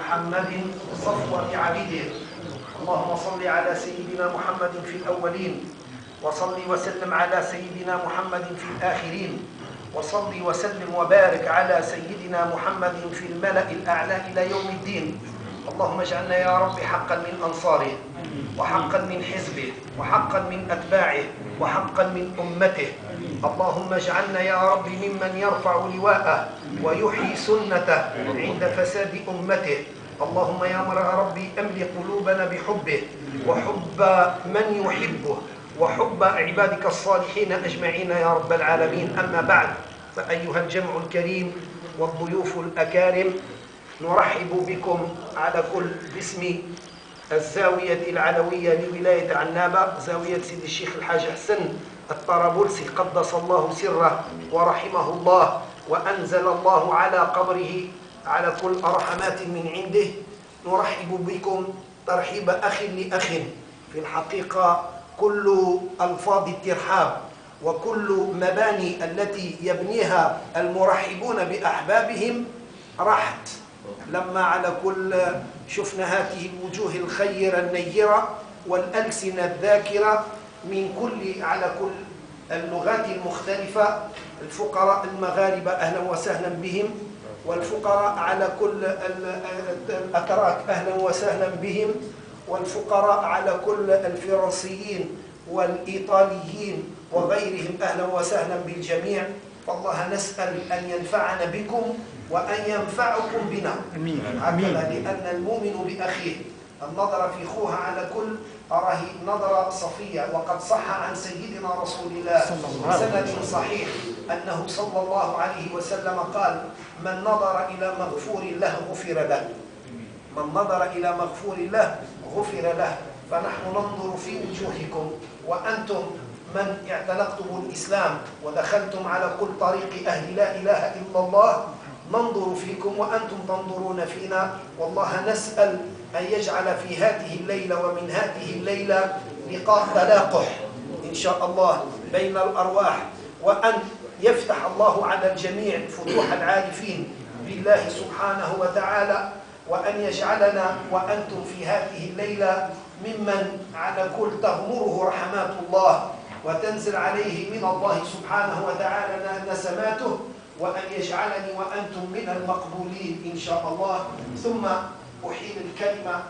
محمد صفوة عبيده. اللهم صل على سيدنا محمد في الأولين، وصل وسلم على سيدنا محمد في الآخرين، وصل وسلم وبارك على سيدنا محمد في الملأ الأعلى إلى يوم الدين. اللهم اجعلنا يا رب حقا من أنصاره، وحقا من حزبه، وحقا من أتباعه، وحقا من أمته. اللهم اجعلنا يا رب ممن يرفع لواءه ويحيي سنته عند فساد أمته. اللهم يا ربي أملي قلوبنا بحبه وحب من يحبه وحب عبادك الصالحين أجمعين يا رب العالمين. أما بعد، فأيها الجمع الكريم والضيوف الأكارم، نرحب بكم على كل باسم الزاوية العلوية لولاية عنابة، زاوية سيد الشيخ الحاج حسن الطرابلسي قدس الله سره ورحمه الله، وأنزل الله على قبره على كل رحمات من عنده. نرحب بكم ترحيب أخ لأخ. في الحقيقة كل ألفاظ الترحاب وكل مباني التي يبنيها المرحبون بأحبابهم راحت لما على كل شفنا هذه الوجوه الخيرة النيرة والألسنة الذاكرة من كل على كل اللغات المختلفة. الفقراء المغاربة أهلا وسهلا بهم، والفقراء على كل الأتراك أهلا وسهلا بهم، والفقراء على كل الفرنسيين والإيطاليين وغيرهم أهلا وسهلا بالجميع. فالله نسأل أن ينفعنا بكم وأن ينفعكم بنا هكذا، لأن المؤمن بأخيه النظر في خوها على كل أراه نظرة صفية. وقد صح عن سيدنا رسول الله بسند صحيح أنه صلى الله عليه وسلم قال: من نظر إلى مغفور له غفر له. من نظر إلى مغفور له غفر له. فنحن ننظر في وجوهكم وأنتم من اعتنقتم الإسلام ودخلتم على كل طريق أهل لا إله إلا الله، ننظر فيكم وأنتم تنظرون فينا. والله نسأل أن يجعل في هذه الليلة ومن هذه الليلة لقاء تلاقح إن شاء الله بين الأرواح، وأن يفتح الله على الجميع فتوح العارفين بالله سبحانه وتعالى، وأن يجعلنا وأنتم في هذه الليلة ممن على كل تغمره رحمات الله وتنزل عليه من الله سبحانه وتعالى نسماته، وأن يجعلني وأنتم من المقبولين إن شاء الله. ثم أحيل الكلمة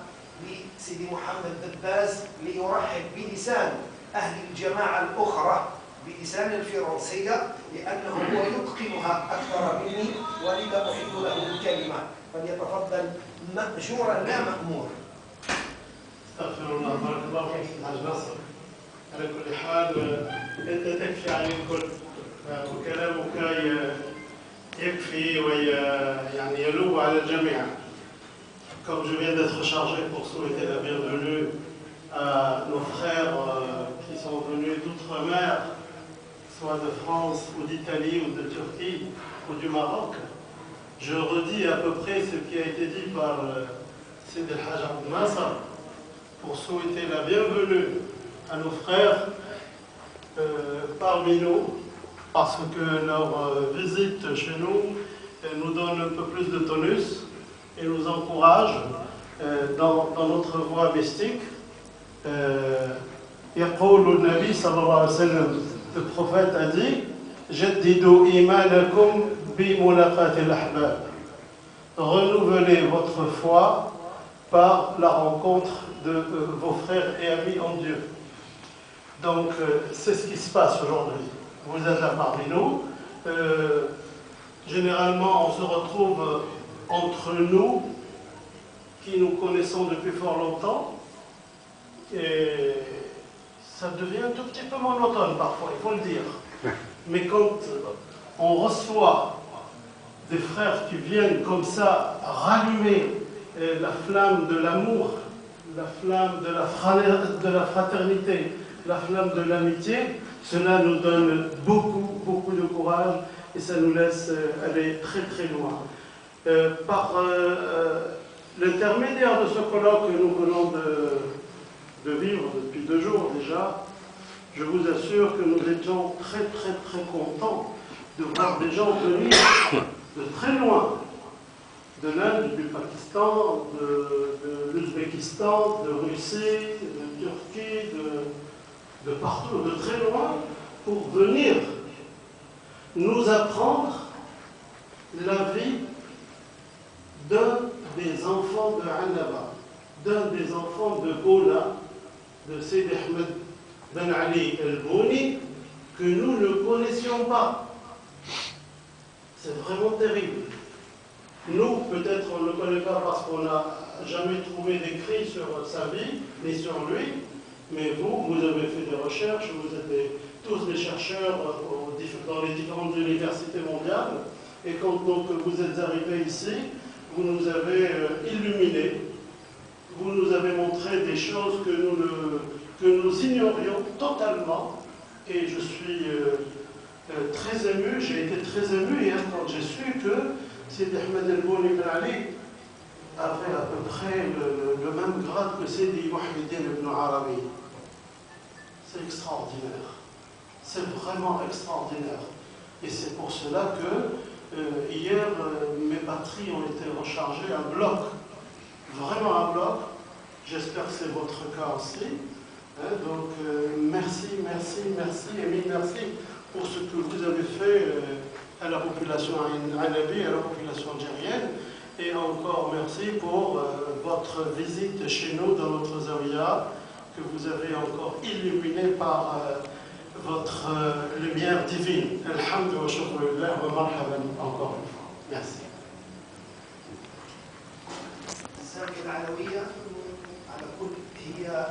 لسيدي محمد دباز ليرحب بلسان أهل الجماعة الأخرى بلسان الفرنسية، لأنه هو يتقنها أكثر مني، ولذا أحيل له الكلمة. فليتفضل مأجورا لا مأمور. استغفر الله. بارك الله فيك حاج ناصر. على كل حال أنت تكفي عن الكل، وكلامك يكفي ويعني يلوب على الجميع. Comme je viens d'être chargé pour souhaiter la bienvenue à nos frères qui sont venus d'outre-mer, soit de France ou d'Italie ou de Turquie ou du Maroc, je redis à peu près ce qui a été dit par Sidi El Hajj Abdel Nasser pour souhaiter la bienvenue à nos frères parmi nous, parce que leur visite chez nous nous donne un peu plus de tonus et nous encourage dans notre voie mystique. يقول النبي صلى الله عليه وسلم, le prophète a dit: جددوا إيمانكم بملاقاة الأحباب. Renouvelez votre foi par la rencontre de vos frères et amis en Dieu. Donc c'est ce qui se passe aujourd'hui. Vous êtes là parmi nous. Généralement, on se retrouve entre nous qui nous connaissons depuis fort longtemps, et ça devient un tout petit peu monotone parfois, il faut le dire. Mais quand on reçoit des frères qui viennent comme ça rallumer la flamme de l'amour, la flamme de la fraternité, la flamme de l'amitié, cela nous donne beaucoup de courage et ça nous laisse aller très loin. Par l'intermédiaire de ce colloque que nous venons de vivre depuis 2 jours déjà, je vous assure que nous étions très contents de voir des gens venir de très loin de l'Inde, du Pakistan, de l'Ouzbékistan, de Russie, de Turquie, de partout, de très loin, pour venir nous apprendre la vie d'un des enfants de Annaba, d'un des enfants de Gola, de Sidi Ahmed Ben Ali El-Bouni, que nous ne connaissions pas. C'est vraiment terrible. Nous, peut-être, on ne le connaît pas parce qu'on n'a jamais trouvé d'écrit sur sa vie, ni sur lui, mais vous avez fait des recherches, vous êtes tous des chercheurs dans les différentes universités mondiales, et quand donc vous êtes arrivés ici, vous nous avez illuminés, vous nous avez montré des choses que nous ignorions totalement, et je suis très ému, j'ai été très ému hier quand j'ai su que Sidi Ahmed El-Bouni Ben Ali avait à peu près le même grade que Sidi Mouhidine Ibn Arabi. C'est extraordinaire. C'est vraiment extraordinaire. Et c'est pour cela que hier, mes batteries ont été rechargées à bloc. Vraiment à bloc. J'espère que c'est votre cas aussi. Donc, merci, merci, merci, et mille merci pour ce que vous avez fait à la population Anabi, à la population algérienne. Et encore merci pour votre visite chez nous dans notre zawiya, que vous avez encore illuminé par votre lumière divine. Alhamdulillah wa shukrillah wa marhaban encore une fois. Merci. الزاوية العلوية على كل هي